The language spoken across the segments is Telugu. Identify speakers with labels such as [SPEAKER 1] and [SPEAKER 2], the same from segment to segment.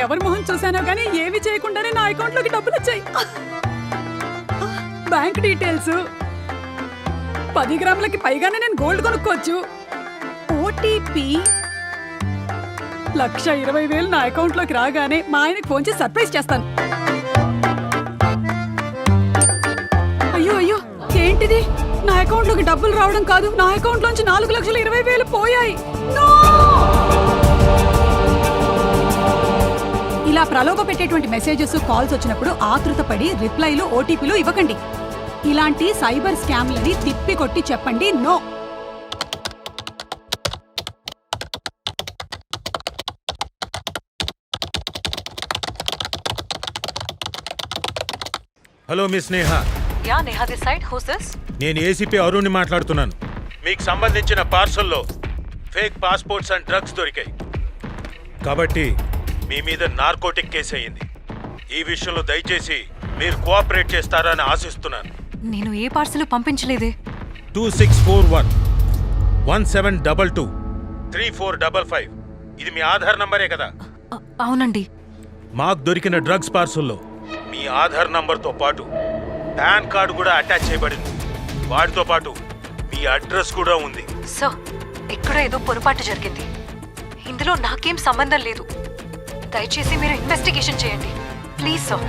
[SPEAKER 1] ఎవరి మొహం చూసానో కానీ ఏవి చేయకుండానే నా అకౌంట్ లోకి డబ్బులు వచ్చాయి. బ్యాంక్ డీటెయిల్స్, 10 గ్రాములకి పైగానే నేను గోల్డ్ కొనుక్కోవచ్చు. ఓటీపీ 1,20,000 నా అకౌంట్ లోకి రాగానే మా ఆయనకి ఫోన్ చేసి సర్ప్రైజ్ చేస్తాను. అయ్యో అయ్యో, ఏంటిది? నా అకౌంట్ లోకి డబ్బులు రావడం కాదు, నా అకౌంట్ లోంచి 4,20,000 పోయాయి. ఇలా ప్రలోభ పెట్టేటువంటి మెసేజెస్, కాల్స్ వచ్చినప్పుడు ఆతృతపడి రిప్లైలు, ఓటీపీలు ఇవ్వకండి. ఇలాంటి సైబర్ స్కామ్లని తిప్పి కొట్టి చెప్పండి no.
[SPEAKER 2] Hello miss Neha.
[SPEAKER 3] Yeah Neha this side. Who's this?
[SPEAKER 2] నేను ఏసీపీ అరుణ్ని మాట్లాడుతున్నాను. మీకు సంబంధించిన పార్సల్లో ఫేక్ పాస్పోర్ట్స్ అండ్ డ్రగ్స్ దొరికాయి. కాబట్టి మీ మీద నార్కోటిక్ కేసు అయ్యింది. ఈ విషయంలో దయచేసి మీరు కోఆపరేట్ చేస్తారని ఆశిస్తున్నాను.
[SPEAKER 3] నేను ఏ పార్సల్ పంపించలేదే.
[SPEAKER 2] 2641-1722-3455 ఇది మీ ఆధార్ నంబరే కదా?
[SPEAKER 3] అవునండి.
[SPEAKER 2] మాకు దొరికిన డ్రగ్స్ పార్సల్లో మీ ఆధార్ నంబర్తో పాటు పాన్ కార్డు కూడా అటాచ్ చేయబడింది. వాటితో పాటు మీ అడ్రస్ కూడా ఉంది.
[SPEAKER 3] సార్, ఇక్కడ ఏదో పొరపాటు జరిగింది. ఇందులో నాకేం సంబంధం లేదు. దయచేసి మీరు ఇన్వెస్టిగేషన్ చేయండి ప్లీజ్ సార్.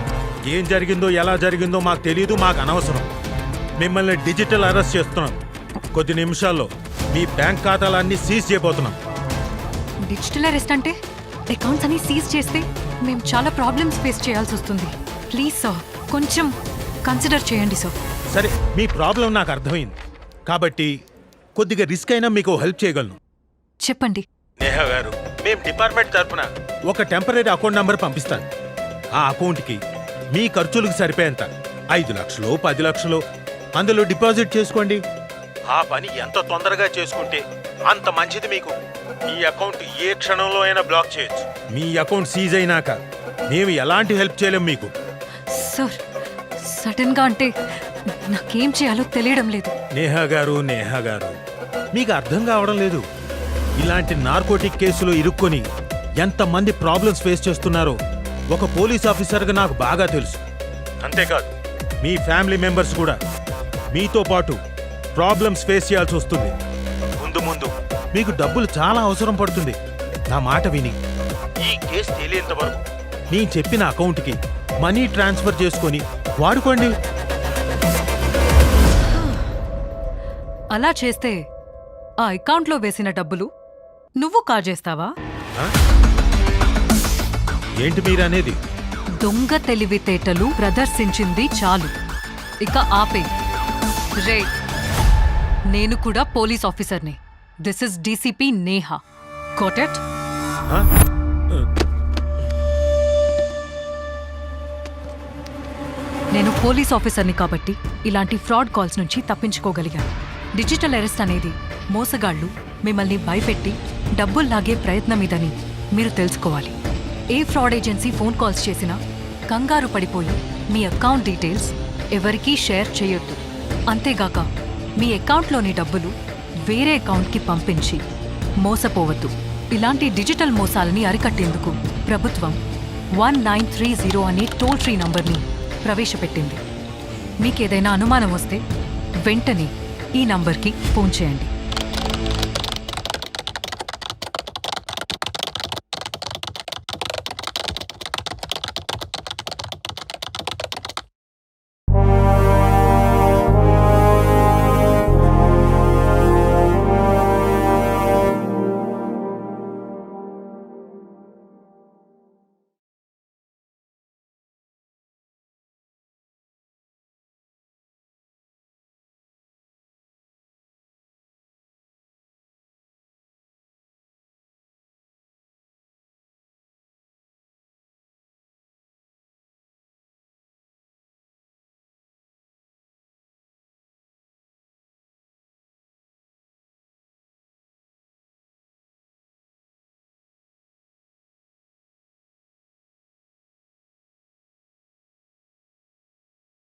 [SPEAKER 2] ఏం జరిగిందో ఎలా జరిగిందో మాకు తెలియదు, మాకు అనవసరం. మిమ్మల్ని డిజిటల్ అరెస్ట్ చేస్తున్నాం. కొద్ది నిమిషాల్లో మీ బ్యాంక్ ఖాతాలన్నీ సీజ్ చేయబోతున్నాం.
[SPEAKER 3] డిజిటల్ అరెస్ట్ అంటే అకౌంట్స్ అన్ని సీజ్ చేస్తే మేము చాలా ప్రాబ్లమ్స్ ఫేస్ చేయాల్సి వస్తుంది. ప్లీజ్ సార్, కొంచెం కన్సిడర్ చేయండి సార్.
[SPEAKER 2] సరే, మీ ప్రాబ్లం నాకు అర్థమైంది కాబట్టి కొద్దిగా రిస్క్ అయినా మీకు హెల్ప్ చేయగలను.
[SPEAKER 3] చెప్పండి.
[SPEAKER 2] నేహా గారు, మేము డిపార్ట్మెంట్ తరఫున ఒక టెంపరీ అకౌంట్ నంబర్ పంపిస్తాను. ఆ అకౌంట్కి మీ ఖర్చులకు సరిపోయేంత 5 లక్షలు 10 లక్షలు అందులో డిపాజిట్ చేసుకోండి. ఆ పని ఎంత తొందరగా చేసుకుంటే అంత మంచిది మీకు. మీ అకౌంట్ ఏ క్షణంలో అయినా బ్లాక్ చేయొచ్చు. మీ అకౌంట్ సీజ్ అయినాక మేము ఎలాంటి హెల్ప్ చేయలేం మీకు.
[SPEAKER 3] సార్, సడన్ గా అంటే నాకేం చేయాలో తెలియడం లేదు.
[SPEAKER 2] నేహా గారు, మీకు అర్థం కావడం లేదు. ఇలాంటి నార్కోటిక్ కేసులో ఇరుక్కొని ఎంతమంది ప్రాబ్లమ్స్ ఫేస్ చేస్తున్నారో ఒక పోలీస్ ఆఫీసర్గా నాకు బాగా తెలుసు. అంతేకాదు, మీ ఫ్యామిలీ మెంబర్స్ కూడా మీతో పాటు ప్రాబ్లమ్స్ ఫేస్ చేయాల్సి వస్తుంది. ముందు మీకు డబ్బులు చాలా అవసరం పడుతుంది. నా మాట విని ఈ కేసు తేలేంత వరకు నేను చెప్పిన అకౌంట్కి మనీ ట్రాన్స్ఫర్ చేసుకొని వాడుకోండి.
[SPEAKER 3] అలా చేస్తే ఆ అకౌంట్లో వేసిన డబ్బులు నువ్వు కాజేస్తావా?
[SPEAKER 2] ఏంటి మీరనేది?
[SPEAKER 3] దొంగ తెలివితేటలు ప్రదర్శించింది చాలు, ఇక ఆపే. రే, నేను కూడా పోలీస్ ఆఫీసర్ని. This is DCP Neha. Got it? నేను పోలీస్ ఆఫీసర్ని కాబట్టి ఇలాంటి ఫ్రాడ్ కాల్స్ నుంచి తప్పించుకోగలిగాను. డిజిటల్ అరెస్ట్ అనేది మోసగాళ్లు మిమ్మల్ని భయపెట్టి డబ్బులు లాగే ప్రయత్నమిదని మీరు తెలుసుకోవాలి. ఏ ఫ్రాడ్ ఏజెన్సీ ఫోన్ కాల్స్ చేసినా కంగారు పడిపోయి మీ అకౌంట్ డీటెయిల్స్ ఎవరికీ షేర్ చేయొద్దు. అంతేగాక మీ అకౌంట్లోని డబ్బులు వేరే అకౌంట్కి పంపించి మోసపోవద్దు. ఇలాంటి డిజిటల్ మోసాలని అరికట్టేందుకు ప్రభుత్వం 1930 అనే టోల్ ఫ్రీ నంబర్ని ప్రవేశపెట్టింది. మీకేదైనా అనుమానం వస్తే వెంటనే ఈ నంబర్కి ఫోన్ చేయండి.